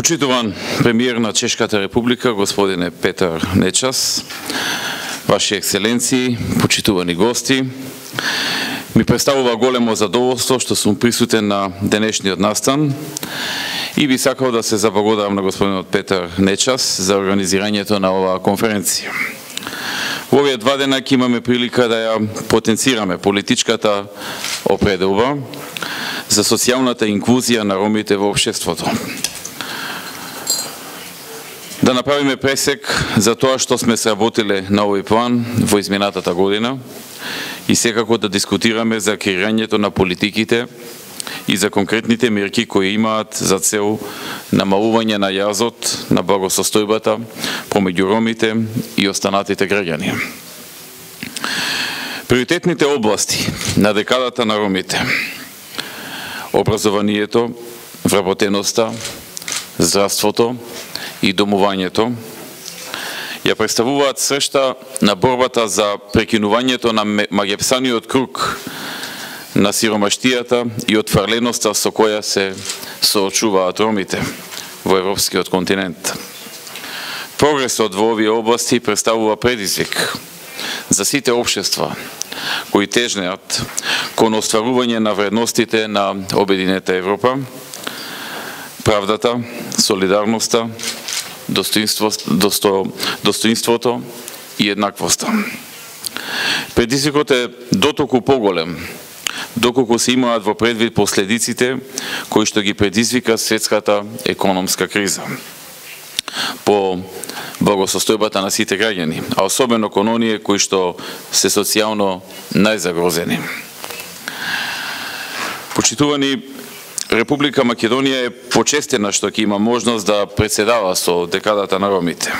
Почитуван премиер на Чешката република, господине Петар Нечас, Ваши екселенции, почитувани гости, ми представува големо задоволство што сум присутен на денешниот настан и би сакал да се заблагодарам на господинот Петар Нечас за организирањето на оваа конференција. Во овие два дена ќе имаме прилика да ја потенцираме политичката определба за социјалната инклузија на ромите во општеството. Да направиме пресек за тоа што сме сработиле на овој план во изминатата година и секако да дискутираме за креирањето на политиките и за конкретните мерки кои имаат за цел намалување на јазот на благосостојбата помеѓу ромите и останатите граѓани. Приоритетните области на декадата на ромите: образованието, вработеноста, здравството и домувањето ја представуваат сршта на борбата за прекинувањето на меѓупсаниот круг на сиромаштијата и отфрленоста со која се соочуваат ромите во европскиот континент. Прогресот во овие области представува предизвик за сите општества кои тежнеат кон остварување на вредностите на обединета Европа: правдата, солидарноста, достоинството и еднаквоста. Предизвикот е дотолку поголем доколку се имаат во предвид последиците кои што ги предизвика светската економска криза по благосостојбата на сите граѓани, а особено кон оние кои што се социјално најзагрозени. Почитувани, Република Македонија е почестена што ќе има можност да председава со декадата на ромите.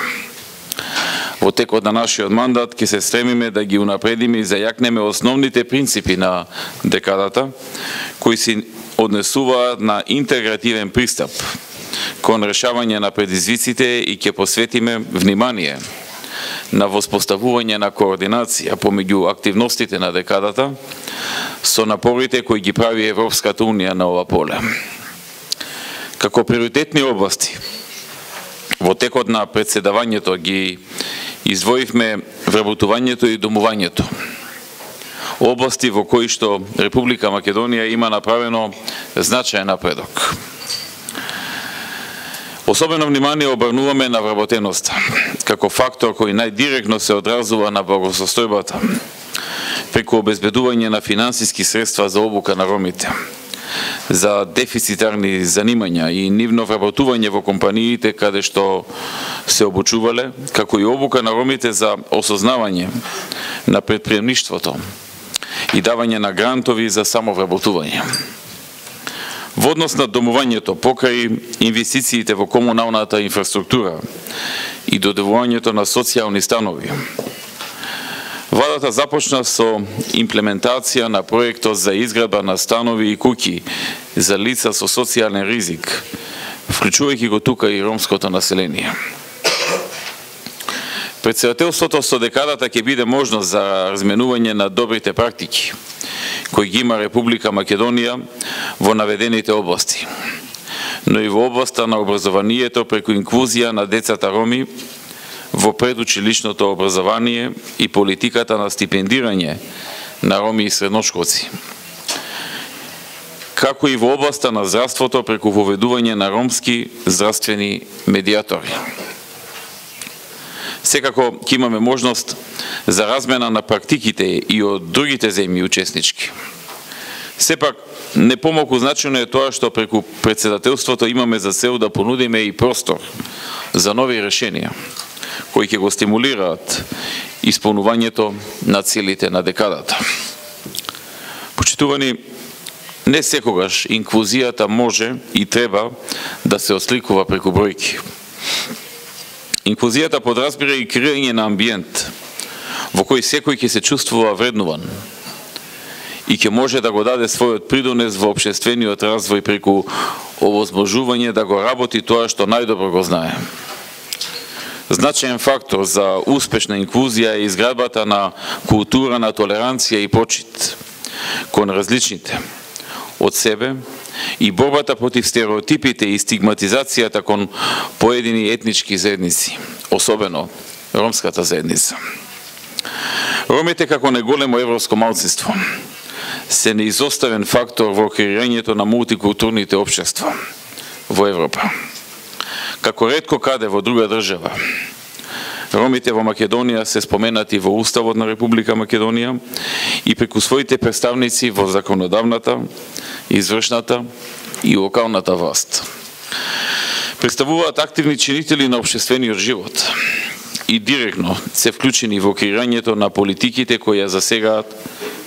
Во текот на нашиот мандат ќе се стремиме да ги унапредиме и зајакнеме основните принципи на декадата, кои се однесуваат на интегративен пристап кон решавање на предизвиците и ќе посветиме внимание на воспоставување на координација помеѓу активностите на декадата со напорите кои ги прави Европската унија на ова поле. Како приоритетни области во текот на председавањето ги издвоивме вработувањето и домувањето, области во кои што Република Македонија има направено значаен напредок. Особено внимание обрнуваме на вработеноста, како фактор кој најдиректно се одразува на благосостојбата, преку обезбедување на финансиски средства за обука на ромите, за дефицитарни занимања и нивно вработување во компаниите каде што се обучувале, како и обука на ромите за осознавање на предприемништвото и давање на грантови за самовработување. Во однос на домувањето, покрај инвестициите во комуналната инфраструктура и додевувањето на социјални станови, владата започна со имплементација на проектот за изградба на станови и куќи за лица со социјален ризик, вклучувајќи го тука и ромското население. Председателството со декадата ќе биде можност за разменување на добрите практики кои ги има Република Македонија во наведените области, но и во областа на образованието преку инклузија на децата роми во предучилишното образование и политиката на стипендирање на роми и средношколци, како и во областа на здравството преку воведување на ромски здравствени медијатори. Секако ќе имаме можност за размена на практиките и од другите земји учеснички. Сепак, не помалку значено е тоа што преку председателството имаме за цел да понудиме и простор за нови решенија, кои ќе го стимулираат исполнувањето на целите на декадата. Почитувани, не секогаш инклузијата може и треба да се осликува преку бројки. Инклузијата подразбира и креирање на амбиент во кој секој ќе се чувствува вреднуван и ќе може да го даде својот придонес во општествениот развој преку овозможување да го работи тоа што најдобро го знае. Значаен фактор за успешна инклузија е изградбата на култура на толеранција и почит кон различните, од себе и борбата против стереотипите и стигматизацијата кон поедини етнички заедници, особено ромската заедница. Ромите како неголемо европско малцинство се неизоставен фактор во креирањето на мултикултурните општества во Европа. Како ретко каде во друга држава, ромите во Македонија се споменати во Уставот на Република Македонија и преку своите представници во законодавната, извршната и локалната власт. Представуваат активни чинители на општествениот живот и директно се вклучени во креирањето на политиките кои ја засегаат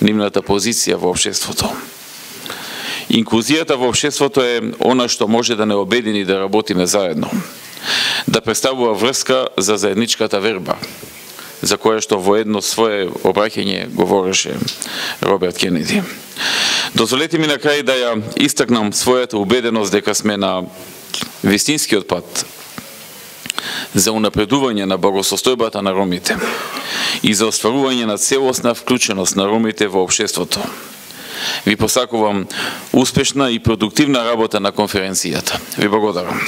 нивната позиција во општеството. Инклузијата во општеството е она што може да не обедини да работиме заедно, да представува врска за заедничката верба, за која што во едно свое обраќање говореше Роберт Кенеди. Дозволете ми на крај да ја истакнам својата убеденост дека сме на вистинскиот пат за унапредување на благосостојбата на ромите и за остварување на целосна вклученост на ромите во општеството. Ви посакувам успешна и продуктивна работа на конференцијата. Ви благодарам.